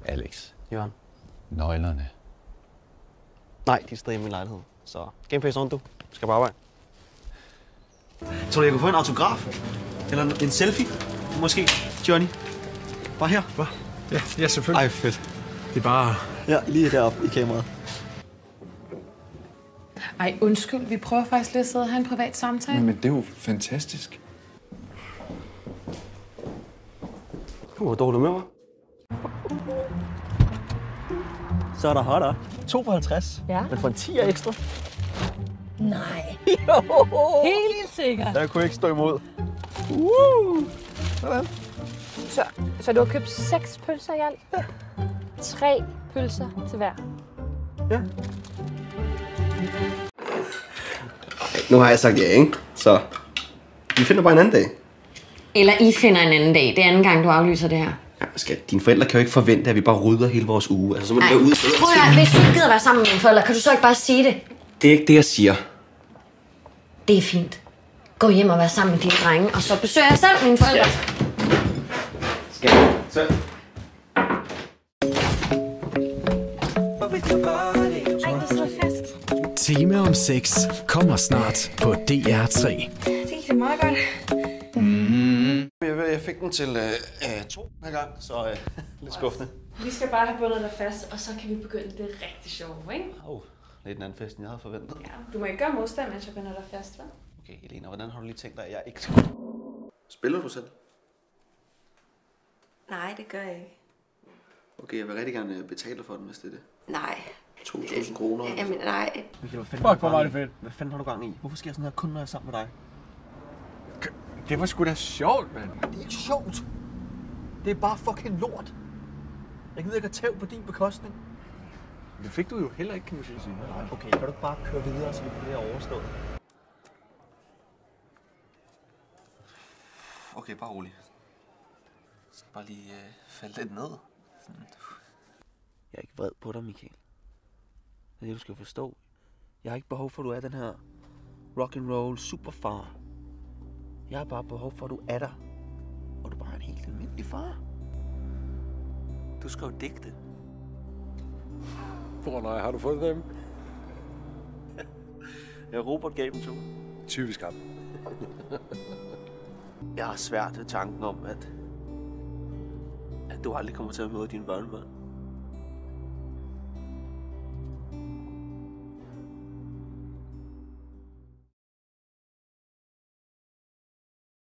Alex. Jørgen. Nøglerne. Nej, de er stadig i min lejlighed. Så gameface on, du. Skal på arbejde. Tror du, jeg kunne få en autograf? Eller en selfie? Måske, Johnny? Bare her. Hvad? Ja, selvfølgelig. Ej, fedt. Det er bare... Ja, lige deroppe i kameraet. Ej, undskyld. Vi prøver faktisk lige at sidde og have en privat samtale. Men det er jo fantastisk. Hvor dårligt med mig. Så er der hotter. 2 for 50. Ja. Men for en 10 ekstra. Nej. Jo! Helt sikkert. Jeg kunne ikke stå imod. Sådan. Så du har købt 6 pølser i alt? Ja. 3 pølser til hver? Ja. Nu har jeg sagt ja, ikke? Så vi finder bare en anden dag. Eller I finder en anden dag. Det er anden gang, du aflyser det her. Ja, skat, dine forældre kan jo ikke forvente, at vi bare rydder hele vores uge. Altså, så må det være ude. Prøv at høre, hvis du ikke gider være sammen med dine forældre, kan du så ikke bare sige det? Det er ikke det, jeg siger. Det er fint. Gå hjem og vær sammen med dine drenge, og så besøger jeg selv mine forældre. Skat, så... Ej, det sidder fast. Tema om sex kommer snart på DR3. Det er meget godt. Jeg fik den til 2 den her gang, så lidt skuffende. Vi skal bare have bundet dig fast, og så kan vi begynde det rigtig sjove, ikke? Lidt en anden fest, end jeg havde forventet. Ja. Du må ikke gøre modstand, mens jeg binder dig fast, hva'? Okay, Elena, hvordan har du lige tænkt dig, at jeg ikke skal... Spiller du selv? Nej, det gør jeg ikke. Okay, jeg vil rigtig gerne betale for den, hvis det er det. Nej. 2.000 kroner. Jamen, nej. Michael, Fuck, hvor var det fedt. Hvad fanden har du gang i? Hvorfor sker jeg sådan her kun, når jeg er sammen med dig? Det var sgu da sjovt, mand. Det er ikke sjovt. Det er bare fucking lort. Jeg gider ikke at tæv på din bekostning. Det fik du jo heller ikke, kan man sige. Okay, kan du ikke bare køre videre, så vi kan det her overstået? Okay, bare rolig. Jeg skal bare lige falde lidt ned. Sådan. Jeg er ikke vred på dig, Michael. Det er det, du skal forstå. Jeg har ikke behov for, at du er den her rock and roll superfar. Jeg har bare behov for, at du er der. Og du er bare en helt almindelig far. Du skal jo digte. Nej, har du fået dem? Ja, Robert gav dem to. Typisk ham. Jeg har svært ved tanken om, at du aldrig kommer til at møde dine børnebørn.